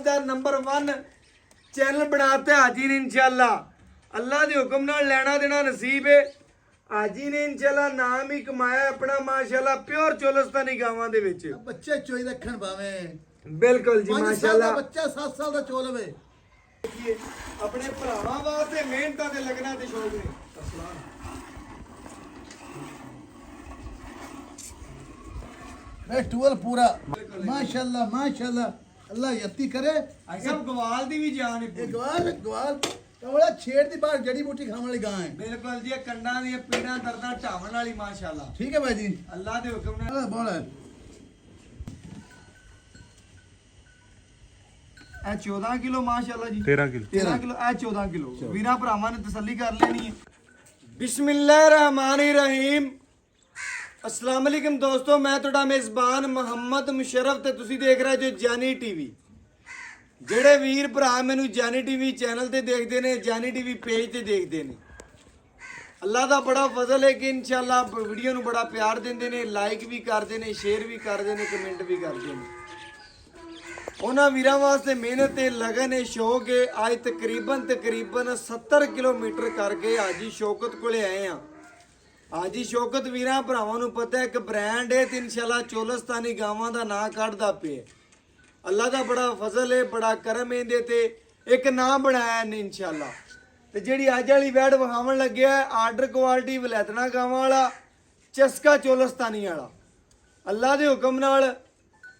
दा number 1 channel बनाते हाजी ने इंशाल्लाह। अल्लाह के हुक्म नाल लेना देना नसीब है। हाजी ने इंशाल्लाह नाम ही कमाया अपना माशाल्लाह प्योर चोलस्तानी गावां दे विच। बच्चे चोई रखन भावें बिल्कुल जी माशाल्लाह। बच्चा 7 साल दा चोल होवे देखिए अपने भरावां वास्ते मेहनतां ते लगना ते शौक ने। टूअल पूरा माशाल्लाह माशाल्लाह अल्लाह यत्ती करे। सब गवाल दी भी जान है ये गवाल गवाल कवड़ा छेड़ दी बाहर जड़ी बूटी खाने वाली गां है। बिल्कुल जी कंडा दी पीड़ा दर्दां ढावन वाली माशाल्लाह। ठीक है भाई जी अल्लाह दे हुक्म नाल बोल ए 14 किलो माशाल्लाह जी 13 किलो 13 किलो ए 14 किलो वीरा भरावां ने तसल्ली कर लेनी है। बिस्मिल्लाहिर्रहमानिर्रहीम। अस्सलाम वालेकुम दोस्तों, मैं तुहाडा मेज़बान मुहम्मद मुशर्रफ ते तुसीं देख रहे जो जानी टीवी। ਜਿਹੜੇ ਵੀਰ ਭਰਾ ਮੈਨੂੰ ਜਾਨੀ ਟੀਵੀ ਚੈਨਲ ਤੇ ਦੇਖਦੇ ਨੇ, ਜਾਨੀ ਟੀਵੀ ਪੇਜ ਤੇ ਦੇਖਦੇ ਨੇ, ਅੱਲਾ ਦਾ ਬੜਾ ਫਜ਼ਲ ਹੈ ਕਿ ਇਨਸ਼ਾਅੱਲਾ ਵੀਡੀਓ ਨੂੰ ਬੜਾ ਪਿਆਰ ਦਿੰਦੇ ਨੇ, ਲਾਈਕ ਵੀ ਕਰਦੇ ਨੇ, ਸ਼ੇਅਰ ਵੀ ਕਰਦੇ ਨੇ, ਕਮੈਂਟ ਵੀ ਕਰਦੇ ਨੇ। ਉਹਨਾਂ ਵੀਰਾਂ ਵਾਸਤੇ ਮਿਹਨਤ ਤੇ ਲਗਨ ਹੈ, ਸ਼ੌਕ ਹੈ। ਅੱਜ ਤਕਰੀਬਨ 70 ਕਿਲੋਮੀਟਰ ਕਰਕੇ ਹਾਜੀ ਸ਼ੌਕਤ ਕੋਲੇ ਆਏ ਆ। ਹਾਜੀ ਸ਼ੌਕਤ ਵੀਰਾਂ ਭਰਾਵਾਂ ਨੂੰ ਪਤਾ ਹੈ ਇੱਕ ਬ੍ਰਾਂਡ ਹੈ ਤੇ ਇਨਸ਼ਾਅੱਲਾ ਚੋਲਸਤਾਨੀ ਗਾਵਾਂ ਦਾ ਨਾਂ ਕੱਢਦਾ ਪਿਆ। ਅੱਲਾ ਦਾ ਬੜਾ ਫਜ਼ਲ ਹੈ, ਬੜਾ ਕਰਮ ਹੈ ਇਹਦੇ ਤੇ, ਇੱਕ ਨਾਮ ਬਣਾਇਆ ਨੇ ਇਨਸ਼ਾਅੱਲਾ। ਤੇ ਜਿਹੜੀ ਅੱਜ ਵਾਲੀ ਵੈਡ ਵਿਖਾਉਣ ਲੱਗਿਆ ਆਰਡਰ ਕੁਆਲਿਟੀ ਵਲੈਤਨਾ ਗਾਵਾਂ ਵਾਲਾ ਚਸਕਾ ਚੋਲਸਤਾਨੀ ਵਾਲਾ। ਅੱਲਾ ਦੇ ਹੁਕਮ ਨਾਲ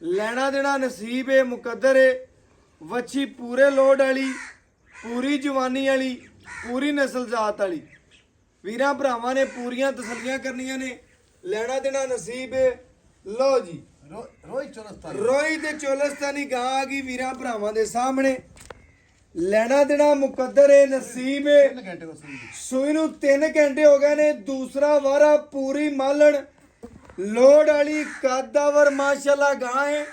ਲੈਣਾ ਦੇਣਾ ਨਸੀਬ ਹੈ, ਮੁਕੱਦਰ ਹੈ। ਵੱਛੀ ਪੂਰੇ ਲੋਡ ਵਾਲੀ, ਪੂਰੀ ਜਵਾਨੀ ਵਾਲੀ, ਪੂਰੀ ਨਸਲ ਜ਼ਾਤ ਵਾਲੀ। ਵੀਰਾਂ ਭਰਾਵਾਂ ਨੇ ਪੂਰੀਆਂ ਤਸੱਲੀਆਂ ਕਰਨੀਆਂ ਨੇ, ਲੈਣਾ ਦੇਣਾ ਨਸੀਬ ਹੈ। ਲਓ ਜੀ ਰੋਈ ਤੇ ਚੋਲਸਤਾਨੀ ਗਾਂ ਆ ਗਈ ਵੀਰਾਂ ਭਰਾਵਾਂ ਦੇ ਸਾਹਮਣੇ। ਲੈਣਾ ਦੇਣਾ ਮੁਕੱਦਰ ਹੈ, ਨਸੀਬ ਹੈ। ਸੂਈ ਨੂੰ 3 ਘੰਟੇ ਹੋ ਗਏ ਨੇ। ਦੂਸਰਾ ਵਾਰਾ ਪੂਰੀ ਮਾਲਣ ਲੋਡ ਵਾਲੀ ਕਾਦਾਵਰ ਮਾਸ਼ਾਅੱਲਾ ਗਾਂ ਹੈ।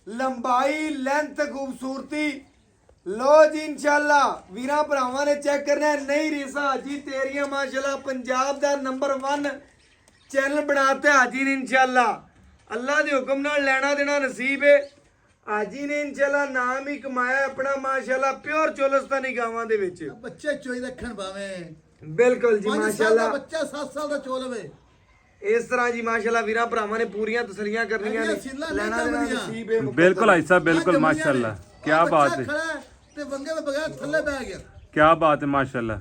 ਲੰਬਾਈ ਲੈਂਥ ਖੂਬਸੂਰਤੀ लो जी इंशाल्लाह वीरा भरावां ने चेक करना है। नहीं रेसा हाजी तेरिया माशाल्लाह पंजाब दा नंबर 1 चैनल बनाते हाजी ने इंशाल्लाह। अल्लाह दे हुक्म नाल लेना देना नसीब है। हाजी ने इंशाल्लाह नाम ही कमाया अपना माशाल्लाह प्योर चोलस्तानी गावां दे विच। बच्चे चोई रखन भावें बिल्कुल जी माशाल्लाह। बच्चा 7 साल दा चोल होवे इस तरह जी माशाल्लाह वीरा भरावां ने पूरियां तसल्लियां करनियां ने, लेना देना नसीब है। बिल्कुल भाई साहब बिल्कुल माशाल्लाह क्या बात है। ਤੇ ਵੰਗੇ ਦੇ ਬਗੈਰ ਥੱਲੇ ਬਹਿ ਗਿਆ। क्या बात है माशाल्लाह।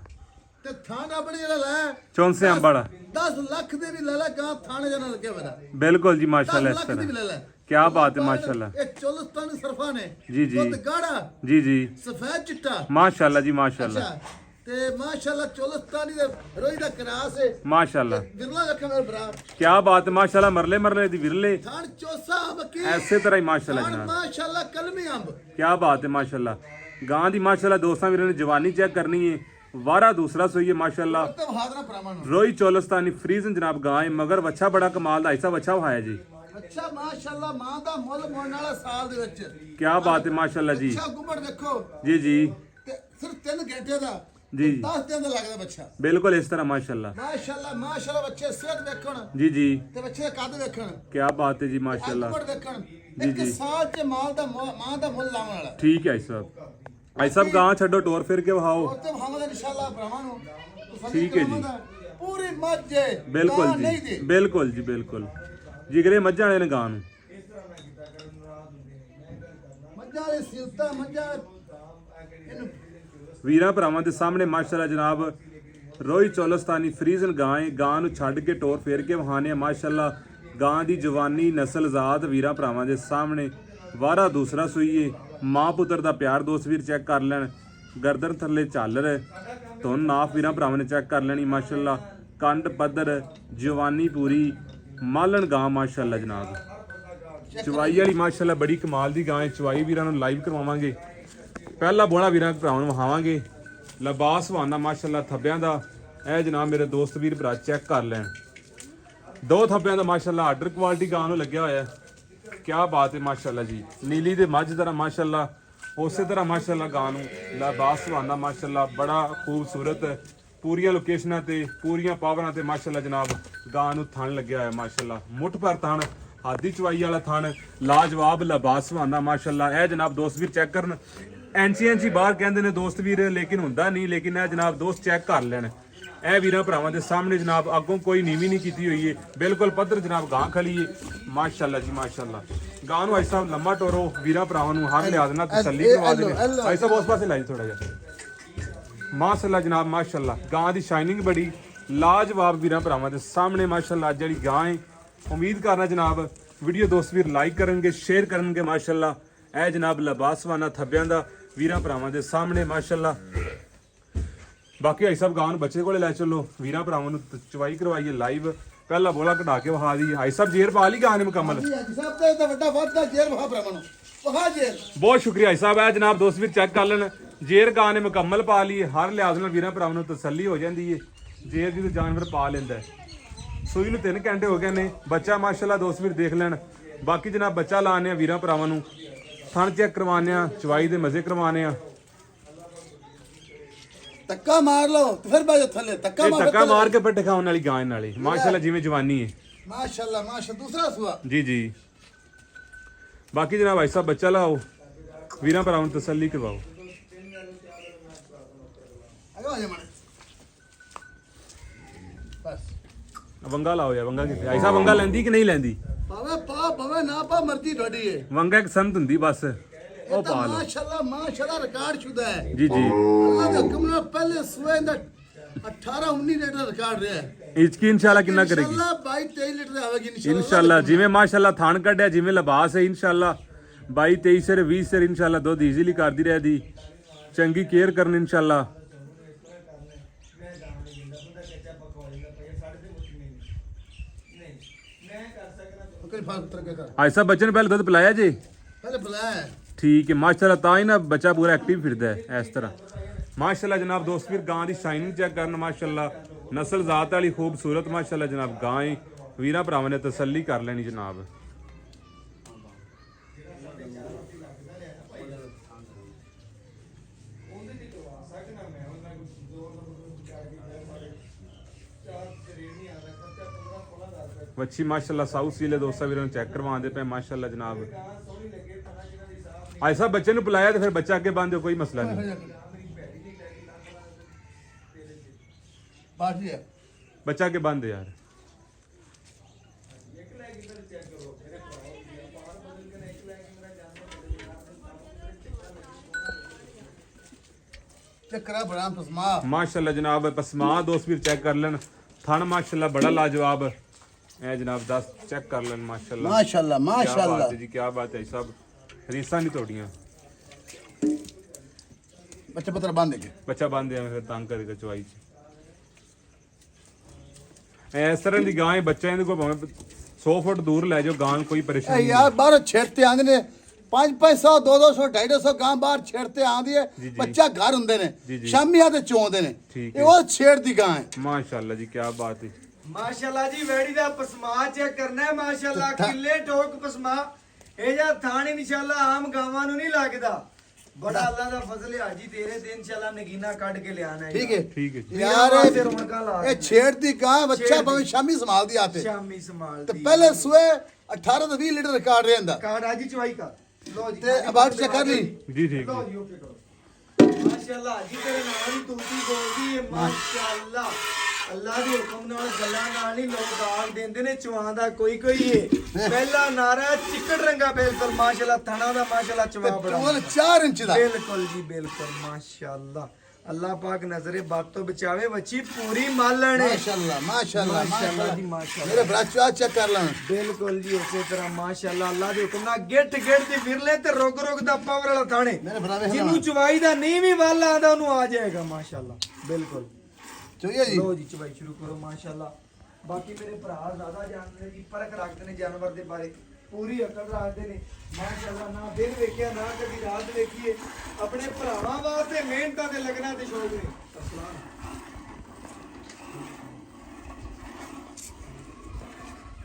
ਤੇ ਥਾਣ ਆਪਣੇ ਜਿਹੜਾ ਲੈ चौंसे अंबाड़ा 10 ਲੱਖ ਦੇ ਵੀ ਲੈ ਲੈ ਗਾਂ ਥਾਣੇ ਜਨਾ ਲੱਗਿਆ ਮੇਰਾ। बिल्कुल जी माशाल्लाह। 10 इस ਲੱਖ ਦੀ ਵੀ ਲੈ तरह ਲੈ। क्या बात है माशाल्लाह। ਇਹ ਚੋਲਸਤਾਨੀ ਸਰਫਾ ਨੇ जी जी ਦੁੱਧ ਗਾੜਾ जी जी ਸਫੈਦ ਚਿੱਟਾ माशाल्लाह जी माशाल्लाह ਅੱਛਾ ਤੇ ਮਾਸ਼ਾਅੱਲਾ ਚੋਲਸਤਾਨੀ ਦੇ ਰੋਈ ਦਾ ਕਰਾਸ ਹੈ माशाल्लाह। ਵਿਰਲਾ ਰੱਖਿਆ ਮੇਰੇ ਭਰਾ। क्या बात है माशाल्लाह। मरले मरले दी विरले ਥਾਣ ਚੋਸਾ ਬਕੀ ऐसे तरह ही माशाल्लाह ਥਾਣ जनाब। ਮਾਸ਼ਾਅੱਲਾ ਕਲਮੀ ਅੰਬ। क्या बात है माशाल्लाह। गां दी माशाल्लाह दोस्तां वीरां ने जवानी चेक करनी है। वारा दूसरा सोई है माशाल्लाह। ਤੇ ਬਹਾਦਰਾ ਭਰਾਵਾਂ ਨੂੰ रोई चोलस्तानी फ्रीजन जनाब गां है, मगर वच्छा बड़ा कमाल दा ऐसा वच्छा है जी। ਅੱਛਾ ਮਾਸ਼ਾਅੱਲਾ ਮਾਂ ਦਾ ਮੁੱਲ ਮੋੜਨ ਵਾਲਾ ਸਾਲ ਦੇ ਵਿੱਚ। क्या बात है माशाल्लाह जी। ਅੱਛਾ ਗੁੱਬੜ ਦੇਖੋ जी जी ਤੇ ਸਿਰਫ 3 ਘੰਟੇ ਦਾ जी 10 ਦਿਨ ਦਾ ਲੱਗਦਾ ਬੱਚਾ। बिल्कुल इस तरह माशाल्लाह। ਮਾਸ਼ਾਅੱਲਾ ਮਾਸ਼ਾਅੱਲਾ ਬੱਚੇ ਸਿਹਤ ਵੇਖਣ जी जी ਤੇ ਬੱਚੇ ਦਾ ਕੱਦ ਵੇਖਣ। क्या बात है जी माशाल्लाह। ਗੁੱਬੜ ਵੇਖਣ। ਇੱਕ ਸਾਲ ਚ ਮਾਲ ਦਾ ਮਾਂ ਦਾ ਮੁੱਲ ਲਾਉਣ ਵਾਲਾ। ठीक है साहब। भाई साहब गां छड्डो टोर फिर के वहाओ। और तो मोहम्मद इंशाल्लाह भरावां ਨੂੰ ठीक है जी। ਪੂਰੀ ਮੱਝੇ बिल्कुल ਨਹੀਂ जी ਦੇ। बिल्कुल जी बिल्कुल जिगरे मज्झां वाले ने गां ਨੂੰ। ਮੱਝਾਂ ਦੇ ਸਿਲਤਾ ਮੱਝਾਂ ਇਹਨੂੰ ਵੀਰਾਂ ਭਰਾਵਾਂ ਦੇ ਸਾਹਮਣੇ ਮਾਸ਼ਾਅੱਲਾ ਜਨਾਬ ਰੋਈ ਚੋਲਸਤਾਨੀ ਫਰੀਜ਼ਨ ਗਾਂ ਹੈ। ਗਾਂ ਨੂੰ ਛੱਡ ਕੇ ਟੋਰ ਫੇਰ ਕੇ ਵਹਾਨੇ ਮਾਸ਼ਾਅੱਲਾ। ਗਾਂ ਦੀ ਜਵਾਨੀ ਨਸਲ ਜ਼ਾਤ ਵੀਰਾਂ ਭਰਾਵਾਂ ਦੇ ਸਾਹਮਣੇ। ਵਾਰਾ ਦੂਸਰਾ ਸੂਈਏ ਮਾਂ ਪੁੱਤਰ ਦਾ ਪਿਆਰ ਦੋਸਤ ਵੀਰ ਚੈੱਕ ਕਰ ਲੈਣ। ਗਰਦਨ ਥੱਲੇ ਝਾਲਰ ਧੁਨ ਨਾਫ ਵੀਰਾਂ ਭਰਾਵਾਂ ਨੇ ਚੈੱਕ ਕਰ ਲੈਣੀ ਮਾਸ਼ਾਅੱਲਾ। ਕੰਡ ਪੱਧਰ ਜਵਾਨੀ ਪੂਰੀ ਮਾਲਣ ਗਾਂ ਮਾਸ਼ਾਅੱਲਾ ਜਨਾਬ। ਚਵਾਈ ਵਾਲੀ ਮਾਸ਼ਾਅੱਲਾ ਬੜੀ ਕਮਾਲ ਦੀ ਗਾਂ ਹੈ। ਚਵਾਈ ਵੀਰਾਂ ਨੂੰ ਲਾਈਵ ਕਰਵਾਵਾਂਗੇ। ਪਹਿਲਾ ਬੋਲਾ ਵੀਰਾਂ ਭਰਾਵਾਂ ਨੂੰ ਵਹਾਵਾਂਗੇ। ਲਬਾਸ ਹਵਾਨਾ ਮਾਸ਼ਾਅੱਲਾ ਥੱਬਿਆਂ ਦਾ। ਇਹ ਜਨਾਬ ਮੇਰੇ ਦੋਸਤ ਵੀਰ ਭਰਾ ਚੈੱਕ ਕਰ ਲੈਣ। 2 ਥੱਬਿਆਂ ਦਾ ਮਾਸ਼ਾਅੱਲਾ ਆਰਡਰ ਕੁਆਲਿਟੀ ਗਾਂ ਨੂੰ ਲੱਗਿਆ ਹੋਇਆ। क्या बात है माशाल्लाह जी। नीली दे मझ तरह माशाल्लाह उस तरह माशाल्लाह गां नूं लबास सुहाना माशाल्लाह बड़ा खूबसूरत पूरियां लोकेशनां ते पूरियां पावरां ते माशाल्लाह जनाब गां नूं थण लग्या होया माशाल्लाह। मुठ पर थण ਹਾਦੀ ਚਵਾਈ ਵਾਲਾ ਥਣ ਲਾਜਵਾਬ ਲਬਾਸਵਾਨਾ ਮਾਸ਼ਾਅੱਲਾ। ਇਹ ਜਨਾਬ ਦੋਸਤ ਵੀਰ ਚੈੱਕ ਕਰਨ, ਐਂਚੀ ਬਾਹਰ ਕਹਿੰਦੇ ਨੇ ਦੋਸਤ ਵੀਰ, ਲੇਕਿਨ ਹੁੰਦਾ ਨਹੀਂ। ਲੇਕਿਨ ਇਹ ਜਨਾਬ ਦੋਸਤ ਚੈੱਕ ਕਰ ਲੈਣ। ਇਹ ਵੀਰਾਂ ਭਰਾਵਾਂ ਦੇ ਸਾਹਮਣੇ ਜਨਾਬ ਅੱਗੋਂ ਕੋਈ ਨੀਵੀਂ ਨਹੀਂ ਕੀਤੀ ਹੋਈ ਹੈ, ਬਿਲਕੁਲ ਪੱਧਰ ਜਨਾਬ ਗਾਂ ਖਲੀ ਹੈ ਮਾਸ਼ਾਅੱਲਾ ਜੀ ਮਾਸ਼ਾਅੱਲਾ। ਗਾਂ ਨੂੰ ਐਸਾ ਲੰਮਾ ਟੋਰੋ ਵੀਰਾਂ ਭਰਾਵਾਂ ਨੂੰ ਹਰ ਲਿਆਦ ਨਾਲ ਤਸੱਲੀ ਕਰਵਾ ਦੇਵੇ। ਐਸਾ ਉਸ ਪਾਸੇ ਲਾਈ ਥੋੜਾ ਜਿਹਾ ਮਾਸ਼ਾਅੱਲਾ ਜਨਾਬ ਮਾਸ਼ਾਅੱਲਾ। ਗਾਂ ਦੀ ਸ਼ਾਈਨਿੰਗ ਬੜੀ ਲਾਜਵਾਬ ਵੀਰਾਂ ਭਰਾਵਾਂ ਦੇ ਸਾਹਮਣੇ ਮਾਸ਼ਾਅੱਲਾ। ਅੱਜ ਜਿਹੜੀ ਗਾਂ ਹੈ ਉਮੀਦ ਕਰਨਾ ਜਨਾਬ ਵੀਡੀਓ ਦੋਸਤ ਵੀਰ ਲਾਈਕ ਕਰਨਗੇ, ਸ਼ੇਅਰ ਕਰਨਗੇ ਮਾਸ਼ਾਅੱਲਾ। ਇਹ ਜਨਾਬ ਲਬਾਸਵਾਨਾ ਥੱਬਿਆਂ ਦਾ ਵੀਰਾਂ ਭਰਾਵਾਂ ਦੇ ਸਾਹਮਣੇ ਮਾਸ਼ਾਅੱਲਾ। ਬਾਕੀ ਆਈ ਸਾਹਿਬ ਗਾਂ ਨੂੰ ਬੱਚੇ ਕੋਲੇ ਲੈ ਚੱਲੋ, ਵੀਰਾਂ ਭਰਾਵਾਂ ਨੂੰ ਚਵਾਈ ਕਰਵਾਈਏ ਲਾਈਵ। ਪਹਿਲਾ ਬੋਲਾ ਕਢਾ ਕੇ ਵਹਾ ਦੀ। ਆਈ ਸਾਹਿਬ ਜੇਰ ਪਾ ਲਈ ਗਾਂ ਨੇ ਮੁਕੰਮਲ। ਸਭ ਤੋਂ ਤਾਂ ਵੱਡਾ ਵਾਧਾ ਜੇਰ ਵਹਾ ਭਰਾਵਾਂ ਨੂੰ ਵਹਾ ਜੇਰ। ਬਹੁਤ ਸ਼ੁਕਰੀਆ ਆਈ ਸਾਹਿਬ। ਇਹ ਜਨਾਬ ਦੋਸਤ ਵੀਰ ਚੈੱਕ ਕਰ ਲੈਣ, ਜੇਰ ਗਾਂ ਨੇ ਮੁਕੰਮਲ ਪਾ ਲਈ। ਹਰ ਲਿਹਾਜ਼ ਨਾਲ ਵੀਰਾਂ ਭਰਾਵਾਂ ਨੂੰ ਤਸੱਲੀ ਹੋ ਜਾਂਦੀ ਹੈ। ਜੇਰ ਜਦੋਂ ਜਾਨਵਰ ਪਾ ਲੈਂਦਾ ਹੈ। ਸੂਈ ਨੂੰ 3 ਘੰਟੇ ਹੋ ਗਏ ਨੇ। ਬੱਚਾ ਮਾਸ਼ਾਅੱਲਾ ਦੋਸਤ ਵੀਰ ਦੇਖ ਲੈਣ। ਬਾਕੀ ਜਨਾਬ ਬੱਚਾ ਲਾਣੇ ਆ ਵੀਰਾਂ ਭਰਾਵਾਂ ਨੂੰ, ਥਣ ਚੈੱਕ ਕਰਵਾਉਂਦੇ ਆ, ਚਵਾਈ ਦੇ ਮਜ਼ੇ ਕਰਵਾਉਂਦੇ ਆ। ਧੱਕਾ ਮਾਰ ਲਓ ਤੇ ਫਿਰ ਬਾਜੋ ਥੱਲੇ ਧੱਕਾ ਇਹ ਧੱਕਾ ਮਾਰ ਕੇ ਪੱਟੇ ਖਾਉਣ ਵਾਲੀ ਗਾਂ ਨਾਲੇ ਮਾਸ਼ਾਅੱਲਾ ਜਿਵੇਂ ਜਵਾਨੀ ਹੈ ਮਾਸ਼ਾਅੱਲਾ ਦੂਸਰਾ ਸੁਆ ਜੀ ਜੀ। ਬਾਕੀ ਜਨਾਬ ਭਾਈ ਸਾਹਿਬ ਬੱਚਾ ਲਾਓ, ਵੀਰਾਂ ਭਰਾਵਾਂ ਨੂੰ ਤਸੱਲੀ ਕਰਵਾਓ। ਅਗਾ ਜਾ ਮਾਰ ਬਸ ਵੰਗਾ ਲਾਓ ਯਾਰ। ਵੰਗਾ ਕਿੱਥੇ ਆਈ ਸਾਹਿਬ? ਵੰਗਾ ਲੈਂਦੀ ਕਿ ਨਹੀਂ ਲੈਂਦੀ? ਪਾਵੇ ਨਾ ਪਾ ਮਰਜ਼ੀ ਤੁਹਾਡੀ ਹੈ। ਵੰਗਾ ਇੱਕ ਸੰਤ ਹੁੰਦੀ ਬਸ, ਉਹ ਪਾ ਲਓ। ਮਾਸ਼ਾਅੱਲਾ ਰਿਕਾਰਡ ਸ਼ੁਦਾ ਹੈ ਜੀ ਜੀ। ਅੱਲਾਹ ਦੇ ਹੁਕਮ ਨਾਲ ਪਹਿਲੇ ਸੂਏ ਦਾ 18-19 ਲੀਟਰ ਰਿਕਾਰਡ ਰਿਹਾ ਹੈ। ਇਚਕੀ ਇਨਸ਼ਾਅੱਲਾ ਕਿੰਨਾ ਕਰੇਗੀ? ਇਨਸ਼ਾਅੱਲਾ 22-23 ਲੀਟਰ ਆਵੇਗੀ ਇਨਸ਼ਾਅੱਲਾ। ਜਿਵੇਂ ਮਾਸ਼ਾਅੱਲਾ ਥਾਨ ਕੱਢਿਆ, ਜਿਵੇਂ ਲਿਬਾਸ ਹੈ ਇਨਸ਼ਾਅੱਲਾ 22-23 ਸਿਰ 20 ਸਿਰ ਇਨਸ਼ਾਅੱਲਾ ਦੁੱਧ ਈਜ਼ੀਲੀ ਕਰਦੀ ਰਹਦੀ। ਚੰਗੀ ਕੇਅਰ ਕਰਨ ਇਨਸ਼ਾਅੱਲਾ। ਅੱਜ ਸਾਹਿਬ ਬੱਚੇ ਨੇ ਪਹਿਲੇ ਦੁੱਧ ਪਿਲਾਇਆ ਜੀ? ਪਹਿਲੇ ਬੁਲਾਇਆ ਠੀਕ ਹੈ ਮਾਸ਼ਾਅੱਲਾ। ਤਾਂ ਹੀ ਨਾ ਬੱਚਾ ਪੂਰਾ ਐਕਟਿਵ ਫਿਰਦਾ ਹੈ ਇਸ ਤਰ੍ਹਾਂ ਮਾਸ਼ਾਅੱਲਾ। ਜਨਾਬ ਦੋਸਤ ਵੀਰ ਗਾਂ ਦੀ ਸ਼ਾਈਨਿੰਗ ਚੈੱਕ ਕਰਨ ਮਾਸ਼ਾਅੱਲਾ। ਨਸਲ ਜ਼ਾਤ ਵਾਲੀ ਖੂਬਸੂਰਤ ਮਾਸ਼ਾਅੱਲਾ ਜਨਾਬ ਗਾਂ ਹੈ। ਵੀਰਾਂ ਭਰਾਵਾਂ ਨੇ ਤਸੱਲੀ ਕਰ ਲੈਣੀ ਜਨਾਬ। ਵੱਛੀ ਮਾਸ਼ਾਅੱਲਾ ਸਾਊਥ ਸੀਲੇ ਦੋਸਤਾਂ ਵੀਰਾਂ ਨੂੰ ਚੈੱਕ ਕਰਵਾਉਂਦੇ ਪਏ ਮਾਸ਼ਾਅੱਲਾ ਜਨਾਬ। ਆਏ ਸਾਹਿਬ ਬੱਚੇ ਨੂੰ ਪਿਲਾਇਆ ਤੇ ਫਿਰ ਬੱਚਾ ਅੱਗੇ ਬੰਦ ਕੋਈ ਮਸਲਾ ਨਹੀਂ। ਬਾਜੀ ਹੈ ਬੱਚਾ ਅੱਗੇ ਬੰਦ ਯਾਰ। ਚੱਕਰਾ ਬੜਾ ਪਸਮਾ ਮਾਸ਼ਾਅੱਲਾ ਜਨਾਬ। ਪਸਮਾ ਦੋਸਤ ਵੀਰ ਚੈੱਕ ਕਰ ਲੈਣ। ਥਣ ਮਾਸ਼ਾਅੱਲਾ ਬੜਾ ਲਾਜਵਾਬ। ਇਹ ਜਨਾਬ 10 ਚੈੱਕ ਕਰ ਲੈਣ ਮਾਸ਼ਾਅੱਲਾ। ਮਾਸ਼ਾਅੱਲਾ ਕੀ ਮਾਸ਼ਾਅੱਲਾ ਬਾਤ ਹੈ ਜੀ, ਕੀ ਬਾਤ ਹੈ ਸਭ। ਰੀਸਾਂ ਨਹੀਂ ਤੋੜੀਆਂ। ਬੱਚਾ ਪਤਰ ਬੰਦ ਕੇ ਬੱਚਾ ਬੰਦ ਐਵੇਂ ਫਿਰ ਤੰਗ ਕਰੇਗਾ ਚਵਾਈ ਚ। ਇਸ ਤਰ੍ਹਾਂ ਦੀ ਗਾਂ ਹੈ, ਬੱਚਾ ਇਹਦੇ ਕੋਲ ਭਾਵੇਂ 100 ਫੁੱਟ ਦੂਰ ਲੈ ਜਾਓ, ਗਾਂ ਨੂੰ ਕੋਈ ਪਰੇਸ਼ਾਨੀ ਨਹੀਂ। ਯਾਰ ਬਾਹਰ ਛੇੜਤੇ ਆਂਦੇ ਨੇ 500 200 250 ਗਾਂ ਬਾਹਰ ਛੇੜਤੇ ਆਂਦੀ ਹੈ। ਬੱਚਾ ਘਰ ਹੁੰਦੇ ਨੇ ਸ਼ਾਮੀ ਆ ਤੇ ਚੋਂਦੇ ਨੇ। ਇਹ ਉਹ ਛੇੜ ਦੀ ਗਾਂ ਹੈ ਮਾਸ਼ਾਅੱਲਾ ਜੀ, ਕੀ ਬਾਤ ਹੈ ਮਾਸ਼ਾਅੱਲਾ ਜੀ। ਵੈੜੀ ਦਾ ਪਸਮਾ ਚੈੱਕ ਕਰਨਾ ਹੈ ਮਾਸ਼ਾਅੱਲਾ। ਕਿੱਲੇ ਟੋਕ ਪਸਮਾ। ਇਹ ਜਾਂ ਥਾਣ ਇਨਸ਼ਾਅੱਲਾ ਆਮ ਗਾਵਾਂ ਨੂੰ ਨਹੀਂ ਲੱਗਦਾ। ਬੜਾ ਅੱਲਾ ਦਾ ਫਜ਼ਲ ਹੈ ਜੀ ਤੇਰੇ ਤੇ ਇਨਸ਼ਾਅੱਲਾ ਨਗੀਨਾ ਕੱਢ ਕੇ ਲਿਆਣਾ ਹੈ। ਠੀਕ ਹੈ ਠੀਕ ਹੈ ਜੀ। ਯਾਰ ਇਹ ਛੇੜ ਦੀ ਗਾਂ ਬੱਚਾ ਭਾਵੇਂ ਸ਼ਾਮੀ ਸੰਭਾਲਦੀ ਆਤੇ ਸ਼ਾਮੀ ਸੰਭਾਲਦੀ ਤੇ ਪਹਿਲੇ ਸੂਏ 18 ਤੋਂ 20 ਲੀਟਰ ਰਿਕਾਰਡ ਰਹਿੰਦਾ। ਕਾਰਡ ਆਜੀ ਚਵਾਈ ਕਰ ਲੋ ਜੀ ਤੇ ਅਬਾਊਟ ਚੈੱਕ ਕਰ ਲਈ ਜੀ ਠੀਕ ਲੋ ਹੈ। ਜੀ ਓਕੇ ਕਰੋ ਮਾਸ਼ਾਅੱਲਾ ਜੀ। ਤੇਰੇ ਨਾਲ ਹੀ ਤੂਤੀ ਬੋਲਦੀ ਹੈ ਮਾਸ਼ਾਅੱਲਾ। ਅੱਲਾ ਦੇ ਹੁਕਮ ਨਾਲ ਗੱਲਾਂ ਨਾਲ ਨਹੀਂ ਲੋਕ ਆਗ ਦਿੰਦੇ ਨੇ। ਚਵਾਂ ਦਾ ਕੋਈ ਏ ਪਹਿਲਾ ਨਾਰਾ ਚਿੱਕੜ ਰੰਗਾ ਬਿਲਕੁਲ ਮਾਸ਼ਾਅੱਲਾ। ਥਣਾ ਦਾ ਮਾਸ਼ਾਅੱਲਾ ਚਵਾ ਬੜਾ 4 ਇੰਚ ਦਾ ਬਿਲਕੁਲ ਜੀ ਬਿਲਕੁਲ ਮਾਸ਼ਾਅੱਲਾ। ਅੱਲਾਹ ਪਾਕ ਨਜ਼ਰੇ ਬਾਤ ਤੋਂ ਬਚਾਵੇ। ਵੱਛੀ ਪੂਰੀ ਮਾਲਣ ਹੈ ਮਾਸ਼ਾਅੱਲਾ ਮਾਸ਼ਾਅੱਲਾ ਮਾਸ਼ਾਅੱਲਾ ਜੀ ਮਾਸ਼ਾਅੱਲਾ। ਮੇਰੇ ਭਰਾ ਚਾ ਚੈੱਕ ਕਰ ਲੈਣ ਬਿਲਕੁਲ ਜੀ ਉਸੇ ਤਰ੍ਹਾਂ ਮਾਸ਼ਾਅੱਲਾ। ਅੱਲਾਹ ਦੇ ਹੁਕਮ ਨਾਲ ਗਿੱਟ ਦੀ ਫਿਰਲੇ ਤੇ ਰੁਗ ਦਾ ਪਾਵਰ ਵਾਲਾ ਥਾਣੇ। ਮੇਰੇ ਭਰਾ ਵੇਖ ਜਿਹਨੂੰ ਚਵਾਈ ਦਾ ਨਹੀਂ ਵੀ ਵੱਲ ਆਂਦਾ ਉਹਨੂੰ ਆ ਜਾਏਗਾ ਮਾਸ਼ਾਅੱਲਾ। ਬਿਲਕੁਲ ਚੋਈਏ ਜੀ। ਲੋ ਜੀ ਚਵਾਈ ਸ਼ੁਰੂ ਕਰੋ ਮਾਸ਼ਾਅੱਲਾ। ਬਾਕੀ ਮੇਰੇ ਭਰਾ ਜ਼ਿਆਦਾ ਜਾਣਦੇ ਨੇ ਜੀ, ਪਰਖ ਰੱਖਦੇ ਨੇ ਜਾਨਵਰ ਦੇ ਬਾਰੇ, ਪੂਰੀ ਅਕਲ ਰੱਖਦੇ ਨੇ ਮਾਸ਼ਾਅੱਲਾ। ਨਾ ਦਿਨ ਵੇਖਿਆ ਨਾ ਕਦੀ ਰਾਤ ਵੇਖੀਏ। ਆਪਣੇ ਭਰਾਵਾਂ ਵਾਸਤੇ ਮਿਹਨਤਾਂ ਤੇ ਲੱਗਣਾ ਤੇ ਸ਼ੌਕ ਨੇ।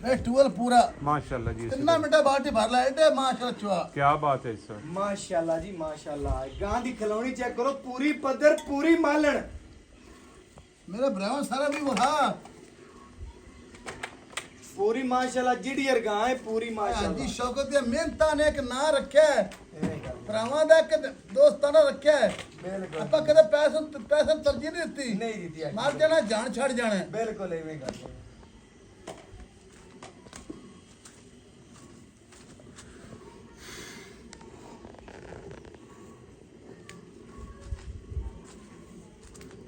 ਇਹ ਟੂਲ ਪੂਰਾ माशाल्लाह जी, कितना मिनट बाल्टी भर ला एटे माशाल्लाह चुआ क्या बात है सर। माशाल्लाह जी माशाल्लाह। गां दी खिलौनी चेक करो, पूरी पद्धर पूरी मालण। मेरा ब्राउन सारा भी वहा ਪੂਰੀ ਮਾਸ਼ਾਅੱਲਾ ਜਿਹੜੀ ਗਾਂ ਹੈ ਪੂਰੀ ਹਾਂਜੀ ਮਾਸ਼ਾਅੱਲਾ ਸ਼ੌਕਤ ਦੀਆਂ ਮਿਹਨਤਾਂ ਨੇ ਇੱਕ ਨਾਂ ਰੱਖਿਆ ਹੈ ਐਵੇਂ ਗੱਲ ਭਰਾਵਾਂ ਦਾ ਇੱਕ ਦੋਸਤਾਂ ਨੇ ਰੱਖਿਆ ਹੈ ਬਿਲਕੁਲ ਆਪਾਂ ਕਦੇ ਪੈਸੇ ਨੂੰ ਤਰਜੀਹ ਨਹੀਂ ਦਿੱਤੀ ਨਹੀਂ ਦਿੱਤੀ ਹੈਗੀ। ਮਰ ਜਾਣਾ ਜਾਨ ਛੱਡ ਜਾਣਾ ਹੈ। ਬਿਲਕੁਲ ਐਵੇਂ ਗੱਲ ਹੈ।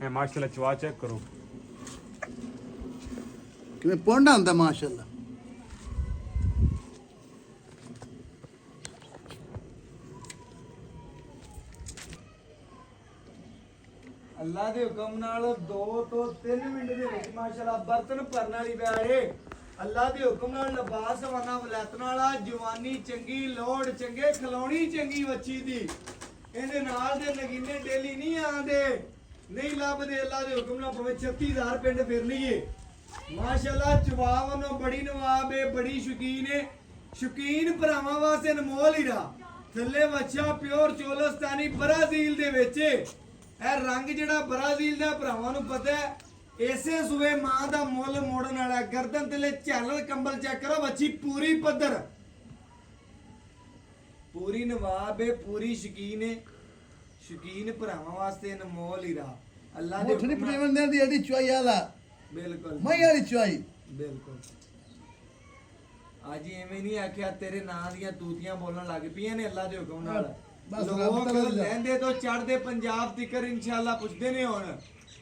ਇਹ ਮਾਸ਼ਾਅੱਲਾ ਚਵਾ ਚੈੱਕ ਕਰੋ। ਕਿਵੇਂ ਪੌਂਡਾ ਹੁੰਦਾ ਮਾਸ਼ਾਅੱਲਾ। ਅੱਲਾ ਦੇ ਹੁਕਮ ਨਾਲ 2 ਤੋਂ 3 ਮਿੰਟ ਦੇ ਵਿੱਚ ਮਾਸ਼ਾਅੱਲਾ ਬਰਤਨ ਭਰਨ ਵਾਲੀ ਬੈੜੇ ਅੱਲਾ ਦੇ ਹੁਕਮ ਨਾਲ ਲਿਬਾਸ ਵਰਨਾ ਵਲੈਤਨ ਵਾਲਾ ਜਵਾਨੀ ਚੰਗੀ ਲੋੜ ਚੰਗੇ ਖਲੋਣੀ ਚੰਗੀ ਵੱਛੀ ਦੀ ਇਹਦੇ ਨਾਲ ਦੇ ਨਗੀਨੇ ਡੇਲੀ ਨਹੀਂ ਆਉਂਦੇ ਨਹੀਂ ਲੱਭਦੇ ਅੱਲਾ ਦੇ ਹੁਕਮ ਨਾਲ ਭਾਵੇਂ 36000 ਪਿੰਡ ਫਿਰ ਲਈਏ ਮਾਸ਼ਾਅੱਲਾ ਚਵਾਵ ਨੂੰ ਬੜੀ ਨਵਾਬ ਹੈ ਬੜੀ ਸ਼ੌਕੀਨ ਹੈ ਸ਼ੌਕੀਨ ਭਰਾਵਾਂ ਵਾਸਤੇ ਅਨਮੋਲ ਹੀਰਾ ਥੱਲੇ ਵੱਛਾ ਪਿਓਰ ਚੋਲਸਤਾਨੀ ਬ੍ਰਾਜ਼ੀਲ ਦੇ ਵਿੱਚ ਇਹ ਰੰਗ ਜਿਹੜਾ ਬ੍ਰਾਜ਼ੀਲ ਦਾ ਭਰਾਵਾਂ ਨੂੰ ਪਤਾ ਹੈ ਇਸੇ ਸੂਏ ਮਾਂ ਦਾ ਮੁੱਲ ਮੋੜਨ ਵਾਲਾ ਗਰਦਨ ਤੇ ਝਾਲਰ ਕੰਬਲ ਚੈੱਕ ਕਰੋ ਵੱਛੀ ਪੂਰੀ ਪੱਧਰ ਪੂਰੀ ਨਵਾਬ ਹੈ ਪੂਰੀ ਸ਼ੌਕੀਨ ਹੈ ਸ਼ੌਕੀਨ ਭਰਾਵਾਂ ਵਾਸਤੇ ਅਨਮੋਲ ਹੀਰਾ ਅੱਲਾ ਦੇ ਮੁੱਠਣੀ ਪਟੇਵਨ ਦੇ ਦੀ ਐਡੀ ਚੁਆਈ ਵਾਲਾ ਬਿਲਕੁਲ ਮੈਂ ਵਾਲੀ ਚੁਆਈ ਬਿਲਕੁਲ ਅੱਜ ਐਵੇਂ ਨਹੀਂ ਆਖਿਆ ਤੇਰੇ ਨਾਂ ਦੀਆਂ ਤੂਤੀਆਂ ਬੋਲਣ ਲੱਗ ਪਈਆਂ ਨੇ ਅੱਲਾ ਦੇ ਹੁਕਮ ਨਾਲ ਬਸ ਰੱਬ ਲੋਕ ਤਆਲਾ ਦਾ। ਲਹਿੰਦੇ ਤੋਂ ਚੜ੍ਹਦੇ ਪੰਜਾਬ ਤੀਕਰ ਇਨਸ਼ਾਅੱਲਾ ਪੁੱਛਦੇ ਨੇ ਹੁਣ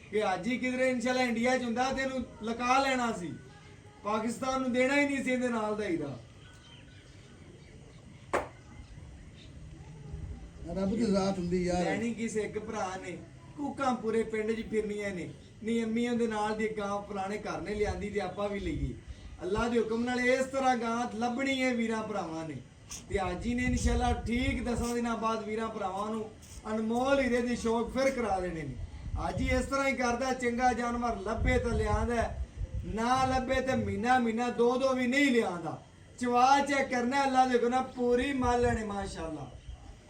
ਕਿ ਅੱਜ ਹੀ ਕਿਧਰੇ ਇਨਸ਼ਾਅੱਲਾ ਇੰਡੀਆ ਚ ਹੁੰਦਾ ਤੈਨੂੰ ਲਗਾ ਲੈਣਾ ਸੀ ਪਾਕਿਸਤਾਨ ਨੂੰ ਦੇਣਾ ਹੀ ਨਹੀਂ ਸੀ ਇਹਦੇ ਨਾਲ ਦਾ ਹੀਰਾ ਰੱਬ ਦੀ ਜ਼ਾਤ ਹੁੰਦੀ ਯਾਰ ਲੈਣੀ ਕਿਸੇ ਇੱਕ ਭਰਾ ਨੇ ਕੂਕਾਂ ਪੂਰੇ ਪਿੰਡ 'ਚ ਫਿਰਨੀਆਂ ਨੇ ਨਹੀਂ ਅੰਮੀ ਉਹਦੇ ਨਾਲ ਦੀ ਗਾਂ ਪੁਰਾਣੇ ਘਰ ਨੇ ਲਿਆਂਦੀ ਤੇ ਆਪਾਂ ਵੀ ਲਈਏ ਅੱਲਾ ਦੇ ਹੁਕਮ ਨਾਲ ਇਸ ਤਰ੍ਹਾਂ ਗਾਂ ਲੱਭਣੀ ਹੈ ਵੀਰਾਂ ਭਰਾਵਾਂ ਨੇ ਤੇ ਅੱਜ ਹੀ ਨੇ ਇਨਸ਼ਾਅੱਲਾ ਠੀਕ 10 ਦਿਨਾਂ ਬਾਅਦ ਵੀਰਾਂ ਭਰਾਵਾਂ ਨੂੰ ਅਨਮੋਲ ਹੀਰੇ ਦੀ ਸ਼ੌਕ ਫਿਰ ਕਰਾ ਦੇਣੇ ਨੇ ਅੱਜ ਹੀ ਇਸ ਤਰ੍ਹਾਂ ਹੀ ਕਰਦਾ ਚੰਗਾ ਜਾਨਵਰ ਲੱਭੇ ਤਾਂ ਲਿਆਂਦਾ ਨਾ ਲੱਭੇ ਤੇ ਮਹੀਨਾ 2 ਵੀ ਨਹੀਂ ਲਿਆਂਦਾ ਚਵਾ ਚੈੱਕ ਕਰਨਾ ਅੱਲਾ ਦੇ ਹੁਕਮ ਨਾਲ ਪੂਰੀ ਮੰਨ ਲੈਣੇ ਮਾਸ਼ਾਅੱਲਾ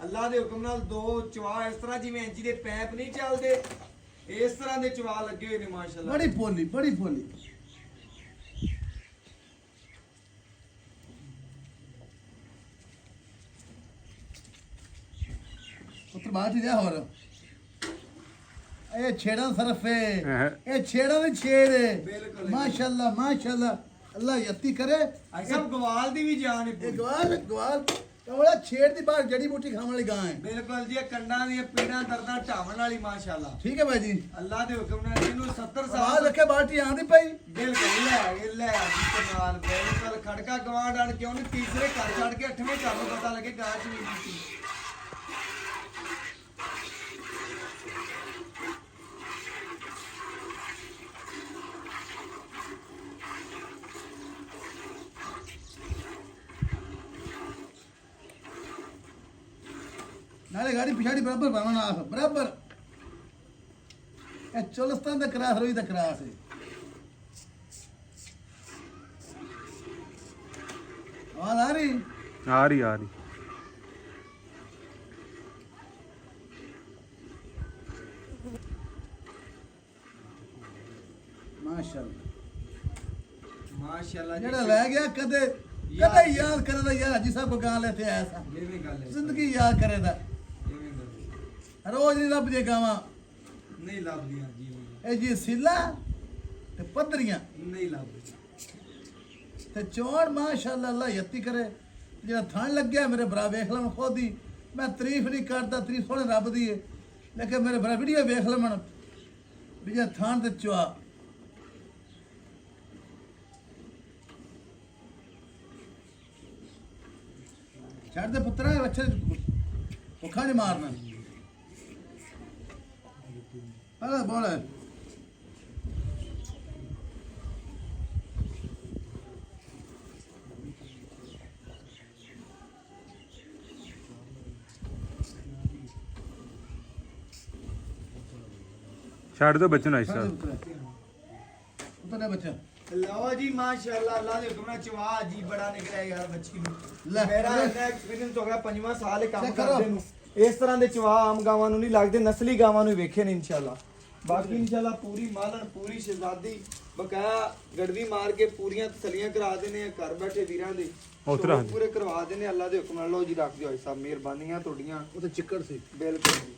ਅੱਲਾ ਦੇ ਹੁਕਮ ਨਾਲ 2 ਚਵਾ ਇਸ ਤਰ੍ਹਾਂ ਜਿਵੇਂ ਇੰਚੀ ਦੇ ਪੈਪ ਨਹੀਂ ਚੱਲਦੇ ਇਸ ਤਰ੍ਹਾਂ ਦੇ ਚਵਾ ਲੱਗੇ ਹੋਏ ਨੇ ਮਾਸ਼ਾਅੱਲਾ ਬੜੀ ਭੋਲੀ ਪੁੱਤਰ ਬਾਤ ਹੀ ਜਾ ਹੋਰ ਇਹ ਛੇੜਾਂ ਸਰਫ ਹੈ ਇਹ ਛੇੜਾਂ ਦੇ ਛੇੜ ਹੈ ਬਿਲਕੁਲ। ਮਾਸ਼ਾਅੱਲਾ ਅੱਲਾ ਯਤੀ ਕਰੇ ਅਸਮ ਗਵਾਲ ਦੀ ਵੀ ਜਾਨ ਹੈ ਇਹ ਪੂਰੀ। ਗਵਾਲ ਕਵੜਾ ਛੇੜ ਦੀ ਬਾਹਰ ਜੜੀ ਬੂਟੀ ਖਾਣ ਵਾਲੀ ਗਾਂ ਹੈ ਬਿਲਕੁਲ ਜੀ ਇਹ ਕੰਡਾਂ ਦੀਆਂ ਪੀੜਾਂ ਦਰਦਾਂ ਢਾਵਣ ਵਾਲੀ ਮਾਸ਼ਾਅੱਲਾ ਠੀਕ ਹੈ ਭਾਈ ਜੀ ਅੱਲਾ ਦੇ ਹੁਕਮ ਨਾਲ ਇਹਨੂੰ 70 ਆਹ ਸਾਲ ਲੱਖੇ ਬਾਲਟੀ ਆਂਦੀ ਪਈ ਬਿਲਕੁਲ ਲੈ ਜੀ ਕਮਾਲ ਬਿਲਕੁਲ ਖੜਕਾ ਗਵਾਂਡ ਆਣ ਕਿਉਂ ਨਹੀਂ ਤੀਸਰੇ ਘਰ ਛੱਡ ਕੇ 8ਵੇਂ ਘਰ ਨੂੰ ਪਤਾ ਲੱਗੇ ਗਾਂ ਚ ਵੀ ਸੀ ਨਾਲੇ ਗਾੜੀ ਪਿਛਾੜੀ ਬਰਾਬਰ ਭਾਵਨਾ ਆਖ ਬਰਾਬਰ ਇਹ ਚੋਲਸਤਾਨ ਦਾ ਕਰਾਸ ਰੋਈ ਦਾ ਕਰਾਸ ਹੈ ਆਵਾਜ਼ ਆ ਰਹੀ ਆ ਰਹੀ ਮਾਸ਼ਾਅੱਲਾ ਜਿਹੜਾ ਲੈ ਗਿਆ ਕਦੇ ਯਾਦ ਕਰਦਾ ਯਾਰ ਹਾਜੀ ਸਾਹਿਬ ਕੋ ਗਾਂ ਲੈ ਤੇ ਆਇਆ ਸਾ ਜਿਵੇਂ ਗੱਲ ਹੈ ਜ਼ਿੰਦਗੀ ਯਾਦ ਕਰੇਦਾ ਜਿਵੇਂ ਗੱਲ ਰੋਜ਼ ਨਹੀਂ ਲੱਭਦੇ ਗਾਵਾਂ ਨਹੀਂ ਲੱਭਦੀਆਂ ਜੀ ਇਹ ਜੀ ਸਿੱਲਾ ਤੇ ਪੱਧਰੀਆਂ ਨਹੀਂ ਲੱਭਦੀਆਂ ਤੇ ਚੋਣ ਮਾਸ਼ਾਅੱਲਾ ਅੱਲਾ ਯਤੀ ਕਰੇ ਜਿਹੜਾ ਥਣ ਲੱਗਿਆ ਮੇਰੇ ਭਰਾ ਵੇਖ ਲਵਣ ਖੁਦ ਹੀ ਮੈਂ ਤਾਰੀਫ ਨਹੀਂ ਕਰਦਾ ਤਾਰੀਫ ਸੋਹਣੇ ਰੱਬ ਦੀ ਹੈ ਲੇਕਿਨ ਮੇਰੇ ਭਰਾ ਵੀਡੀਓ ਵੇਖ ਲਵਣ ਵੀ ਜੇ ਥਣ ਤੇ ਚਵਾ ਛੱਡ ਦੇ ਪੁੱਤਰਾ ਬੱਚੇ ਭੁੱਖਾ ਨਹੀਂ ਮਾਰਨਾ ਹਲਾ ਬੋਲ ਛੱਡ ਦੋ ਬੱਚੇ ਨੂੰ ਆਇਸਾ ਉਤਰੇ ਬੱਚਾ ਲਓ ਜੀ ਮਾਸ਼ਾਅੱਲਾ ਅੱਲਾ ਦੇ ਹੁਕਮ ਨਾਲ ਚਵਾ ਜੀ ਬੜਾ ਨਿਕਲਿਆ ਯਾਰ ਬੱਚੀ ਨੂੰ ਲੈ, ਮੇਰਾ ਲੈ। ਇੰਨਾ ਐਕਸਪੀਰੀਅੰਸ ਹੋ ਗਿਆ 5ਵਾਂ ਸਾਲ ਇਹ ਕੰਮ ਚੈੱਕ ਕਰੋ। ਕਰਦੇ ਨੂੰ ਇਸ ਤਰ੍ਹਾਂ ਦੇ ਚਵਾ ਆਮ ਗਾਵਾਂ ਨੂੰ ਨਹੀਂ ਲੱਗਦੇ ਨਸਲੀ ਗਾਵਾਂ ਨੂੰ ਵੇਖੇ ਨੇ ਇਨਸ਼ਾਅੱਲਾ ਬਾਕੀ ਇਨਸ਼ਾਅੱਲਾ ਪੂਰੀ ਮਾਲਣ ਪੂਰੀ ਸ਼ਹਿਜ਼ਾਦੀ ਬਕਾਇਆ ਗੜਵੀ ਮਾਰ ਕੇ ਪੂਰੀਆਂ ਤਸੱਲੀਆਂ ਕਰਾ ਦੇਣੇ ਆ ਘਰ ਬੈਠੇ ਵੀਰਾਂ ਦੇ ਉਸ ਤਰ੍ਹਾਂ ਸ਼ੌਕ ਪੂਰੇ ਕਰਵਾ ਦੇਣੇ ਅੱਲਾ ਦੇ ਹੁਕਮ ਨਾਲ। ਲਓ ਜੀ ਰੱਖ ਦਿਓ ਭਾਈ ਸਾਹਿਬ, ਮਿਹਰਬਾਨੀਆਂ ਤੁਹਾਡੀਆਂ। ਉਹ ਤੇ ਚਿੱਕੜ ਸੀ। ਬਿਲਕੁਲ ਜੀ।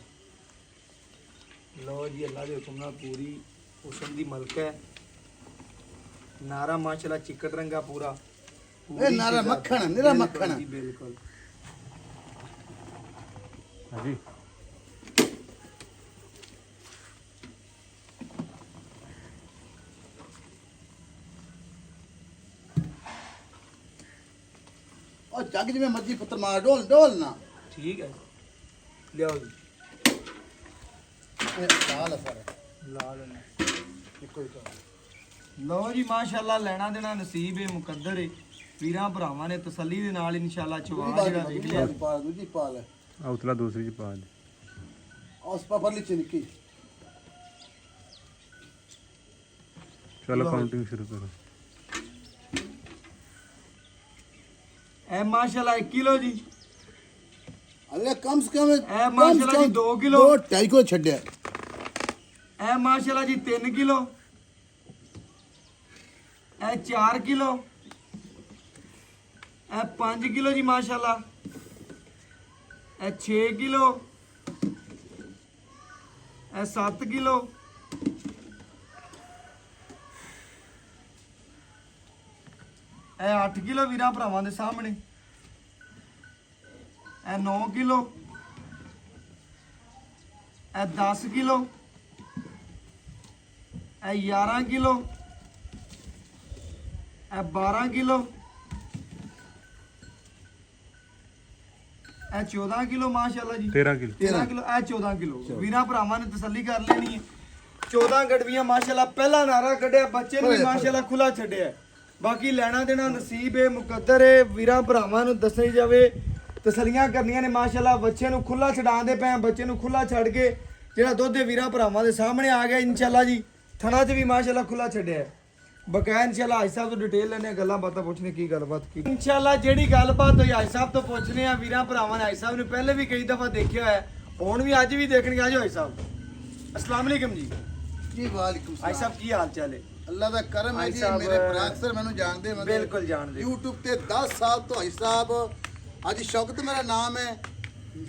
ਲਓ ਜੀ ਅੱਲਾ ਦੇ ਹੁਕਮ ਨਾਲ ਪੂਰੀ ਹੁਸਨ ਦੀ ਮਲਕ ਹੈ। ਨਾਰਾ ਮਾਸ਼ਾਅੱਲਾ ਚਿੱਕੜ ਰੰਗਾ ਪੂਰਾ। ਇਹ ਨਾਰਾ ਮੱਖਣ, ਨਿਰਾ ਬਿਲਕੁਲ ਮੱਖਣ। ਜੀ ਬਿਲਕੁਲ। ਹਾਂਜੀ ਉਹ ਜੱਗ ਜਿਵੇਂ ਮਰਜੀ ਪੁੱਤਰ ਮਾਰ, ਡੋਲ ਡੋਲ ਨਾ। ਠੀਕ ਹੈ ਲਿਆਓ ਜੀ। ਇਹ ਲਾਲ ਅਸਰ ਲਾ ਲੈਣਾ। ਇੱਕੋ ਹੀ ਤਾਂ ਲਓ ਜੀ ਮਾਸ਼ਾਅੱਲਾ ਲੈਣਾ ਦੇਣਾ ਨਸੀਬ ਹੈ, ਮੁਕੱਦਰ ਹੈ। ਵੀਰਾਂ ਭਰਾਵਾਂ ਨੇ ਤਸੱਲੀ ਦੇ ਨਾਲ ਇਨਸ਼ਾਅੱਲਾ ਚਵਾ ਜਿਹੜਾ ਵੇਖ ਲਿਆ। ਦੂਜੀ ਪਾਲ ਹੈ ਉਤਲਾ ਦੂਸਰੀ ਚ ਪਾ ਦੇ। ਉਸ ਪਰਲੀ ਚ ਨਿੱਕੀ। ਚਲੋ ਕਾਊਂਟਿੰਗ ਸ਼ੁਰੂ ਕਰੋ। ਇਹ ਮਾਸ਼ਾਅੱਲਾ 1 ਕਿਲੋ ਜੀ। ਅੱਲੇ ਕਮ ਸੇ ਕਮ ਇਹ ਮਾਸ਼ਾਅੱਲਾ ਜੀ 2 ਕਿਲੋ। 2.5 ਕਿਲੋ ਛੱਡਿਆ। ਇਹ ਮਾਸ਼ਾਅੱਲਾ ਜੀ 3 ਕਿਲੋ। ਇਹ 4 ਕਿਲੋ। ਇਹ 5 ਕਿਲੋ ਜੀ ਮਾਸ਼ਾਅੱਲਾ। ਇਹ 6 ਕਿਲੋ। ਇਹ 7 ਕਿਲੋ। ਇਹ 8 ਕਿਲੋ ਵੀਰਾਂ ਭਰਾਵਾਂ ਦੇ ਸਾਹਮਣੇ। ਇਹ 9 ਕਿਲੋ। ਇਹ 10 ਕਿਲੋ। ਇਹ 11 ਕਿਲੋ। ਇਹ 12 ਕਿਲੋ। ਇਹ 14 ਕਿਲੋ ਮਾਸ਼ਾਅੱਲਾ ਜੀ। 13 ਕਿਲੋ। 13 ਕਿਲੋ। ਇਹ 14 ਕਿਲੋ। ਵੀਰਾਂ ਭਰਾਵਾਂ ਨੇ ਤਸੱਲੀ ਕਰ ਲੈਣੀ ਹੈ। 14 ਗੜਵੀਆਂ ਮਾਸ਼ਾਅੱਲਾ। ਪਹਿਲਾ ਨਾਰਾ ਕੱਢਿਆ, ਬੱਚੇ ਨੂੰ ਵੀ ਮਾਸ਼ਾਅੱਲਾ ਖੁੱਲਾ ਛੱਡਿਆ। ਬਾਕੀ ਲੈਣਾ ਦੇਣਾ ਨਸੀਬ ਹੈ, ਮੁਕੱਦਰ ਹੈ। ਵੀਰਾਂ ਭਰਾਵਾਂ ਨੂੰ ਦੱਸਣੀ ਜਾਵੇ, ਤਸੱਲੀਆਂ ਕਰਨੀਆਂ ਨੇ ਮਾਸ਼ਾਅੱਲਾ। ਬੱਚੇ ਨੂੰ ਖੁੱਲਾ ਛਡਾਉਂਦੇ ਪਏ, ਬੱਚੇ ਨੂੰ ਖੁੱਲਾ ਛੱਡ ਕੇ ਜਿਹੜਾ ਦੁੱਧ ਦੇ ਵੀਰਾਂ ਭਰਾਵਾਂ ਦੇ ਸਾਹਮਣੇ ਆ ਗਿਆ ਇਨਸ਼ਾਅੱਲਾ ਜੀ। ਥਣਾ 'ਚ ਵੀ ਮਾਸ਼ਾਅੱਲਾ ਖੁੱਲਾ ਛੱਡਿਆ। ਬਕਾਇਆ ਇਨਸ਼ਾਅੱਲਾ ਹਾਜੀ ਸਾਹਿਬ ਤੋਂ ਡਿਟੇਲ ਲੈਣੇ, ਗੱਲਾਂ ਬਾਤਾਂ ਪੁੱਛਣੇ, ਕੀ ਗੱਲਬਾਤ ਕੀ ਇਨਸ਼ਾਅੱਲਾ ਜਿਹੜੀ ਗੱਲਬਾਤ ਹੋਈ ਹਾਜੀ ਸਾਹਿਬ ਤੋਂ ਪੁੱਛਨੇ ਆ। ਵੀਰਾਂ ਭਰਾਵਾਂ ਨੇ ਹਾਜੀ ਸਾਹਿਬ ਨੇ ਪਹਿਲੇ ਵੀ ਕਈ ਦਫਾ ਦੇਖਿਆ ਹੈ, ਹੁਣ ਵੀ ਅੱਜ ਵੀ ਦੇਖਣਗੇ। ਆਜੋ ਹਾਜੀ ਸਾਹਿਬ। अस्सलाम वालेकुम जी। ਜੀ ਵਾਲੇਕੁਮ हाजी ਸਲਾਮ। साहब की हाल चाल है? ਅੱਲਾ ਦਾ ਕਰਮ ਹੈ ਹਾਈ ਜੀ। ਸਾਹਿਬ, ਮੇਰੇ ਭਰਾ ਅਕਸਰ ਮੈਨੂੰ ਜਾਣਦੇ ਮੈਂ ਬਿਲਕੁਲ ਜਾਣਦੇ। YouTube ਤੇ 10 ਸਾਲ ਤੋਂ ਹਾਈ ਸਾਹਿਬ ਅੱਜ ਸ਼ੌਕਤ ਮੇਰਾ ਨਾਮ ਹੈ।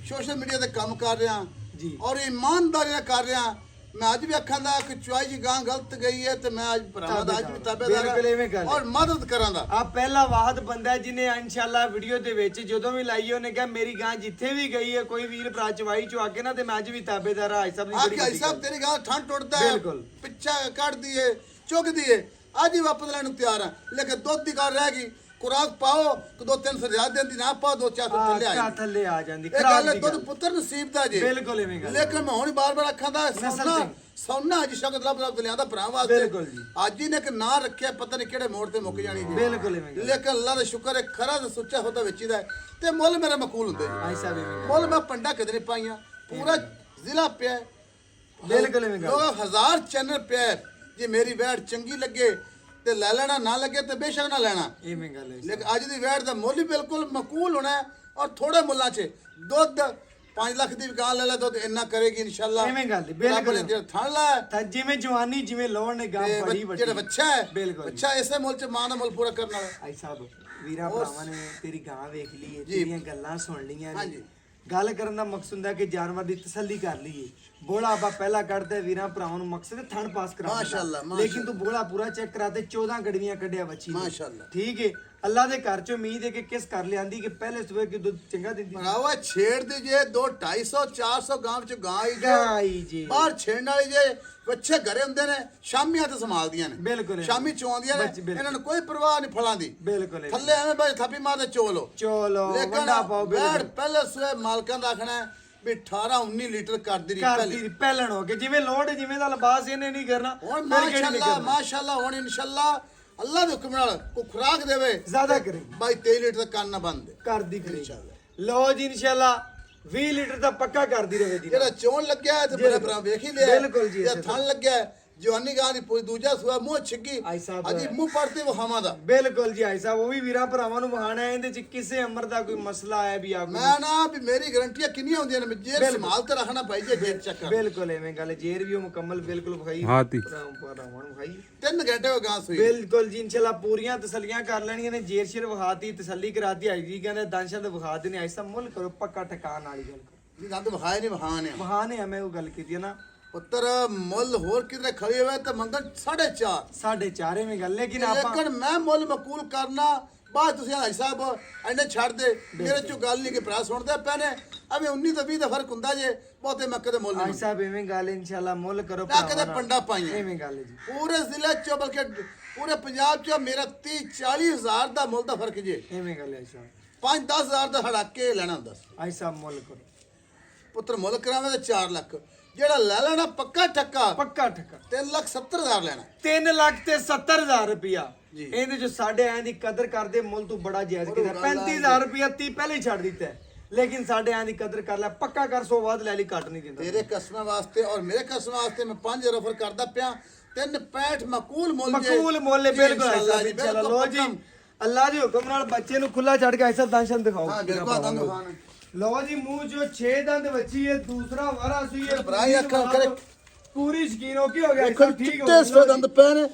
ਸੋਸ਼ਲ ਮੀਡੀਆ ਤੇ ਕੰਮ ਕਰ ਰਿਹਾ ਜੀ। ਔਰ ਇਮਾਨਦਾਰੀ ਨਾਲ ਕਰ ਰਿਹਾ। ਮੈਂ ਅੱਜ ਵੀ ਅੱਖਾਂ ਦਾ ਕਿ ਚੁਆਈ ਜੀ ਗਾਂ ਗਲਤ ਗਈ ਹੈ ਤੇ ਮੈਂ ਅੱਜ ਭਰਾਵਾਂ ਦਾ ਅੱਜ ਵੀ ਬਿਲਕੁਲ ਐਵੇਂ ਗੱਲ ਤਾਬੇਦਾਰ ਹੈ। ਔਰ ਮਦਦ ਕਰਾਂ ਦਾ। ਆ ਪਹਿਲਾ ਵਾਹਦ ਬੰਦਾ ਜਿਹਨੇ ਇਨਸ਼ਾਅੱਲਾ ਵੀਡੀਓ ਦੇ ਵਿੱਚ ਜਦੋਂ ਵੀ ਲਾਈ ਉਹਨੇ ਕਿਹਾ ਮੇਰੀ ਗਾਂ ਜਿੱਥੇ ਵੀ ਗਈ ਹੈ ਕੋਈ ਵੀਰ ਭਰਾ ਚਵਾਈ ਚਵਾ ਕੇ ਨਾ ਤੇ ਮੈਂ ਅੱਜ ਵੀ ਤਾਬੇਦਾਰ ਆ। ਹਾਜੀ ਸਾਹਿਬ ਆ ਦੀ ਕਿ ਹਾਈ ਸਾਹਿਬ ਤੇਰੀ ਗਾਂ ਠੰਡ ਟੁੱਟਦਾ ਹੈ, ਬਿਲਕੁਲ। ਪਿੱਛਾ ਕੱਢਦੀ ਏ, ਚੁੱਕਦੀ ਏ। ਅੱਜ ਹੀ ਵਾਪਸ ਲੈਣ ਨੂੰ ਤਿਆਰ ਆ, ਲੇਕਿਨ ਦੁੱਧ ਦੀ ਗੱਲ ਰਹਿ ਗਈ। ਖੁਰਾਕ ਪਾਓ ਕਿ 2-3 ਸੌ ਜ਼ਿਆਦਾ ਦਿੰਦੀ ਨਾ ਪਾਓ, 2-4 ਸੌ ਥੱਲੇ ਆ ਜਾਂਦੀ। ਥੱਲੇ ਆ ਜਾਂਦੀ। ਇਹ ਗੱਲ ਹੈ, ਦੁੱਧ ਪੁੱਤਰ ਨਸੀਬ ਦਾ ਜੀ। ਬਿਲਕੁਲ ਐਵੇਂ ਗੱਲ। ਲੇਕਿਨ ਮੈਂ ਹੁਣ ਬਾਰ-ਬਾਰ ਅੱਖਾਂ ਦਾ ਸੌਨਾ ਅੱਜ ਸ਼ਕਤ ਲੱਭ ਲਿਆਂਦਾ ਭਰਾ ਵਾਸਤੇ। ਬਿਲਕੁਲ ਜੀ। ਅੱਜ ਹੀ ਨੇ ਇੱਕ ਨਾਂ ਰੱਖਿਆ, ਪਤਾ ਨਹੀਂ ਕਿਹੜੇ ਮੋੜ ਤੇ ਮੁੱਕ ਜਾਣੀ ਜੀ। ਬਿਲਕੁਲ ਐਵੇਂ ਗੱਲ। ਲੇਕਿਨ ਅੱਲਾ ਦਾ ਸ਼ੁਕਰ ਹੈ, ਖਰਾ ਤੇ ਸੁੱਚਾ ਹੁੰਦਾ ਵਿੱਚ ਦਾ ਤੇ ਮੁੱਲ ਮੇਰਾ ਮਕਬੂਲ ਹੁੰਦੇ ਜੀ। ਹਾਜੀ ਸਾਹਿਬ ਐਵੇਂ ਗੱਲ। ਮੁੱਲ ਮੈਂ ਪੰਡਾ ਕਿਤੇ ਨਹੀਂ ਪਾਈਆਂ, ਪੂਰਾ ਜ਼ਿਲ੍ਹਾ ਪਿਆ ਹੈ। ਬਿਲਕੁਲ ਐਵੇਂ ਗੱਲ। ਲੋਕ 1000 ਚੈਨਲ ਪਿਆ ਹੈ। ਜੇ ਮੇਰੀ ਵੈਟ ਚੰਗੀ ਲੱਗੇ ਤੇ ਲੈ ਲੈਣਾ, ਨਾ ਲੱਗੇ ਤੇ ਬੇਸ਼ੱਕ ਨਾ ਲੈਣਾ। ਐਵੇਂ ਗੱਲ ਹੈ। ਲੇਕਿਨ ਅੱਜ ਦੀ ਵੈਟ ਦਾ ਮੁੱਲ ਹੀ ਬਿਲਕੁਲ ਮਕਬੂਲ ਹੋਣਾ ਹੈ ਔਰ ਥੋੜੇ ਮੁੱਲਾਂ 'ਚ ਦੁੱਧ 5 ਲੱਖ ਦੀ ਗਾਂ ਲੈ ਲੈ ਦੁੱਧ ਇੰਨਾ ਕਰੇਗੀ ਇਨਸ਼ਾਅੱਲਾ। ਐਵੇਂ ਗੱਲ ਹੈ, ਬਿਲਕੁਲ। ਜਿਹੜਾ ਥਣ ਲਾ ਤਾਂ ਜਿਵੇਂ ਜਵਾਨੀ ਜਿਵੇਂ ਲੋੜ ਨੇ ਗਾਂ ਤੇ ਬੜੀ ਵੱਡੀ। ਜਿਹੜਾ ਬੱਚਾ ਹੈ, ਬਿਲਕੁਲ। ਬੱਚਾ ਇਸੇ ਮੁੱਲ 'ਚ ਮਾਂ ਦਾ ਮੁੱਲ ਪੂਰਾ ਕਰਨ ਵਾਲਾ। ਹਾਜੀ ਸਾਹਿਬ ਵੀਰਾਂ ਭਰਾਵਾਂ ਨੇ ਤੇਰੀ ਗਾਂ ਵੇਖ ਲਈ ਹੈ, ਜੀ। ਤੇਰੀਆਂ ਗੱਲਾਂ ਸੁਣ ਲਈਆਂ ਨੇ। ਹਾਂਜੀ। ਗੱਲ ਕਰਨ ਦਾ ਮਕਸਦ ਹੁੰਦਾ ਕਿ ਜਾਨਵਰ ਦੀ ਤਸੱਲੀ ਕਰ ਲਈਏ। ਬੋਲਾ ਆਪਾਂ ਪਹਿਲਾਂ ਕੱਢਦੇ ਵੀਰਾਂ ਭਰਾਵਾਂ ਨੂੰ ਮਕਸਦ ਹੈ ਥਣ ਪਾਸ ਕਰਾਉਣ ਦਾ। ਮਾਸ਼ਾਅੱਲਾ, ਲੇਕਿਨ ਤੂੰ ਬੋਲਾ ਪੂਰਾ ਚੈੱਕ ਕਰਾਤੇ 14 ਗੜਵੀਆਂ ਕੱਢਿਆ ਬੱਚੀ ਨੇ। ਮਾਸ਼ਾਅੱਲਾ। ਠੀਕ ਹੈ। ਅੱਲਾ ਦੇ ਘਰ ਚੋਂ ਉਮੀਦ ਹੈ ਕਿ ਕਿਸ ਕਰ ਲਿਆਂਦੀ ਕਿ ਪਹਿਲੇ ਸਵੇਰ ਕਿ ਦੁੱਧ ਚੰਗਾ ਦਿੰਦੀ। ਭਰਾਵਾ ਛੇੜ ਦੀ ਜੇ 2-250 400 ਗਾਂ ਵਿੱਚ ਗਾਂ ਹੀ ਗਾਈ ਜੀ। ਬਾਹਰ ਛੇੜਨ ਵਾਲੀ ਜੇ ਬੱਚੇ ਘਰੇ ਹੁੰਦੇ ਨੇ, ਸ਼ਾਮੀਆਂ ਤੇ ਸੰਭਾਲਦੀਆਂ ਨੇ। ਬਿਲਕੁਲ। ਸ਼ਾਮੀ ਚੋਂਦੀਆਂ ਨੇ, ਬਿਲਕੁਲ। ਇਹਨਾਂ ਨੂੰ ਕੋਈ ਪਰਵਾਹ ਨਹੀਂ ਫਲਾਂ ਦੀ। ਬਿਲਕੁਲ। ਥੱਲੇ ਐਵੇਂ ਬਾਈ ਥਾਪੀ ਮਾਰਦੇ ਚੋਲੋ ਚਲੋ ਲੇਕਿਨ ਵੰਡਾ ਪਾਓ। ਬੈੜ ਬਿਲਕੁਲ ਪਹਿਲੇ ਸਵੇ ਮਾਲਕਾਂ ਦਾ ਆਖਣਾ ਹੈ ਵੀ 18-19 ਲੀਟਰ ਕਰਦੀ ਰਹੀ ਪਹਿਲੇ। ਕਰਦੀ ਪਹਿਲਣ ਹੋ ਕੇ ਜਿਵੇਂ ਲੋੜ ਹੈ, ਜਿਵੇਂ ਦਾ ਲਿਬਾਸ ਇਹਨੇ ਨਹੀਂ ਕਰਨਾ। ਹੁਣ ਫਿਰ ਕਿਹੜੀ ਨਹੀਂ ਮਾਸ਼ਾਅੱਲਾ ਕਰਨਾ। ਮਾਸ਼ਾਅੱਲਾ ਹੁਣ ਇਨਸ਼ਾਅੱਲਾ ਅੱਲਾ ਦੇ ਹੁਕਮ ਨਾਲ ਕੋ ਖੁਰਾਕ ਦੇਵੇ ਜ਼ਿਆਦਾ ਕਰੇ ਬਾਈ 23 ਲੀਟਰ ਦਾ ਕੰਨ ਨਾ ਬੰਦ ਕਰਦੀ ਕਰੇ। ਲਓ ਜੀ ਇਨਸ਼ਾਅੱਲਾ 20 ਲੀਟਰ ਦਾ ਪੱਕਾ ਕਰਦੀ ਰਹੇ ਜੀ। ਜਿਹੜਾ ਚੋਣ ਲੱਗਿਆ ਹੈ ਤੇ ਜੀ। ਮੇਰਾ ਭਰਾ ਵੇਖ ਹੀ ਲਿਆ। ਬਿਲਕੁਲ ਜੀ। ਜਿਹੜਾ ਥਣ ਲੱਗਿਆ ਹੈ, ਜਵਾਨੀ ਗਾਂ ਦੀ ਪੂਰੀ ਦੂਜਾ ਸੂਆ ਮੂੰਹ ਛਿੱਗੀ ਆਈ ਸਾਹਿਬ। ਅਜੀ ਮੂੰਹ ਪੜਤੇ ਉਹ ਹਮਾਂ ਦਾ ਬਿਲਕੁਲ ਜੀ ਆਈ ਸਾਹਿਬ ਉਹ ਵੀ ਵੀਰਾਂ ਭਰਾਵਾਂ ਨੂੰ ਵਹਾਣਾ ਹੈ ਇਹਦੇ ਚ ਕਿਸੇ ਅਮਰ ਦਾ ਕੋਈ ਮਸਲਾ ਹੈ ਵੀ ਆ ਕੋਈ ਮੈਂ ਨਾ ਵੀ ਮੇਰੀ ਗਰੰਟੀਆਂ ਕਿੰਨੀਆਂ ਹੁੰਦੀਆਂ ਨੇ ਜੇ ਸੰਭਾਲ ਕੇ ਰੱਖਣਾ ਭਾਈ ਜੇ ਜੇਰ ਚੱਕਰ ਬਿਲਕੁਲ ਐਵੇਂ ਗੱਲ ਜੇਰ ਵੀ ਉਹ ਮੁਕੰਮਲ ਬਿਲਕੁਲ ਵਿਖਾਈ ਹਾਤੀ। ਭਰਾਵਾਂ ਨੂੰ ਵਿਖਾਈ 3 ਘੰਟੇ ਹੋ ਗਾਂ ਸੂਈ ਬਿਲਕੁਲ ਜੀ ਇਨਸ਼ਾਅੱਲਾ ਪੂਰੀਆਂ ਤਸੱਲੀਆਂ ਕਰ ਲੈਣੀਆਂ ਨੇ ਜੇਰ ਸ਼ੇਰ ਵਿਖਾਤੀ ਤਸੱਲੀ ਕਰਾਤੀ ਆਈ ਜੀ ਕਹਿੰਦੇ ਦਾਨਸ਼ਾਹ ਦੇ ਵਿਖਾ ਦੇਣੇ ਆਈ ਸਾਹਿਬ ਮੁੱਲ ਕਰੋ ਪੱਕਾ ਠਕਾਨ ਵਾਲੀ ਗੱਲ ਜੀ ਦੰਦ ਵਹਾਏ ਨਹੀਂ ਵਹਾਣੇ ਵਹਾਣੇ ਆ ਮੈਂ ਉਹ ਗੱਲ ਕੀਤੀ ਹੈ ਨਾ ਪੁੱਤਰ ਮੁੱਲ ਹੋਰ ਕਿਧਰੇ ਖੜੀ ਹੋਵੇ ਤੇ ਮੰਗਣ 4.5 4.5 ਐਵੇਂ ਗੱਲ ਲੇਕਿਨ ਆਪਾਂ ਲੇਕਿਨ ਮੈਂ ਮੁੱਲ ਮਕੂਲ ਕਰਨਾ ਬਾਅਦ ਤੁਸੀਂ ਹਾਈ ਸਾਹਿਬ ਐਨੇ ਛੱਡ ਦੇ ਮੇਰੇ ਚੋਂ ਗੱਲ ਨਹੀਂ ਕਿ ਭਰਾ ਸੁਣਦੇ ਪੈਨੇ ਐਵੇਂ 19 ਤੋਂ 20 ਦਾ ਫਰਕ ਹੁੰਦਾ ਜੇ ਬਹੁਤੇ ਮੈਂ ਕਦੇ ਮੁੱਲ ਆਈ ਨਹੀਂ ਸਾਹਿਬ ਐਵੇਂ ਗੱਲ ਇਨਸ਼ਾਅੱਲਾ ਮੁੱਲ ਕਰੋ ਨਾ ਕਦੇ ਪੰਡਾ ਪਾਈਆਂ ਐਵੇਂ ਗੱਲ ਹੈ ਜੀ ਪੂਰੇ ਜ਼ਿਲ੍ਹੇ ਚੋਂ ਬਲਕਿ ਪੂਰੇ ਪੰਜਾਬ ਚੋਂ ਮੇਰਾ 30-40 ਹਜ਼ਾਰ ਦਾ ਮੁੱਲ ਦਾ ਫਰਕ ਜੇ ਐਵੇਂ ਗੱਲ ਹੈ ਆਈ ਸਾਹਿਬ 5-10 ਹਜ਼ਾਰ ਦਾ ਹੜਾ ਕੇ ਲੈਣਾ ਹੁੰਦਾ ਸੀ। ਆਈ ਸਾਹਿਬ ਮੁੱਲ ਕਰੋ ਪੁੱਤਰ ਮੁੱਲ ਕਰਾਵੇ ਤੇ 4 ਲੱਖ ਜਿਹੜਾ ਲੈ ਲੈਣਾ ਪੱਕਾ ਠੱਕਾ ਪੱਕਾ ਠੱਕਾ 3,70,000 ਲੈਣਾ 3,70,000 ਰੁਪਿਆ ਜੀ। ਇਹਦੇ ਜੋ ਸਾਡੇ ਐਂ ਦੀ ਕਦਰ ਕਰਦੇ ਮੁੱਲ ਤੂੰ ਬੜਾ ਜਾਇਜ਼ ਕੀਤਾ 35,000 ਰੁਪਿਆ 30 ਪਹਿਲੇ ਹੀ ਛੱਡ ਦਿੱਤਾ ਹੈ। ਲੇਕਿਨ ਸਾਡੇ ਐਂ ਦੀ ਕਦਰ ਕਰ ਲੈ ਪੱਕਾ ਕਰ 100 ਬਾਅਦ ਲੈ ਲਈ ਘੱਟ ਨਹੀਂ ਦਿੰਦਾ ਤੇਰੇ ਕਸਮਾਂ ਵਾਸਤੇ ਔਰ ਮੇਰੇ ਕਸਮਾਂ ਵਾਸਤੇ ਮੈਂ 5 ਆਫਰ ਕਰਦਾ ਪਿਆ 3.65 ਮਕੂਲ ਮੁੱਲ ਜੇ ਮਕਬੂਲ ਮੁੱਲ ਹੈ, ਜੀ, ਬਿਲਕੁਲ ਇਨਸ਼ਾਅੱਲਾ ਆਈ ਜੀ, ਸਾਹਿਬ ਚਲੋ ਬਿਲਕੁਲ ਜੀ ਅੱਲਾਹ ਦੇ ਹੁਕਮ ਨਾਲ ਬੱਚੇ ਨੂੰ ਖੁੱਲਾ ਛੱਡ ਕੇ ਐਸਾ ਦੰਸ਼ਨ ਦਿਖਾਓ ਹਾਂ ਬਿਲਕੁਲ ਦੰਦ ਖਾਨ ਲਓ ਜੀ ਮੂੰਹ ਜੋ 6 ਦੰਦ ਬੱਚੀ ਹੈ ਦੂਸਰਾ ਵਾਰਾ ਸੀ ਇਹ ਭਰਾ ਇਹ ਅੱਖਾਂ ਕਰੇ ਪੂਰੀ ਸ਼ਕੀਨ ਹੋ ਕੀ ਹੋ ਗਿਆ ਦੇਖੋ ਠੀਕ ਹੋ ਚਿੱਟੇ ਸਫੇਦ ਦੰਦ ਪਏ ਨੇ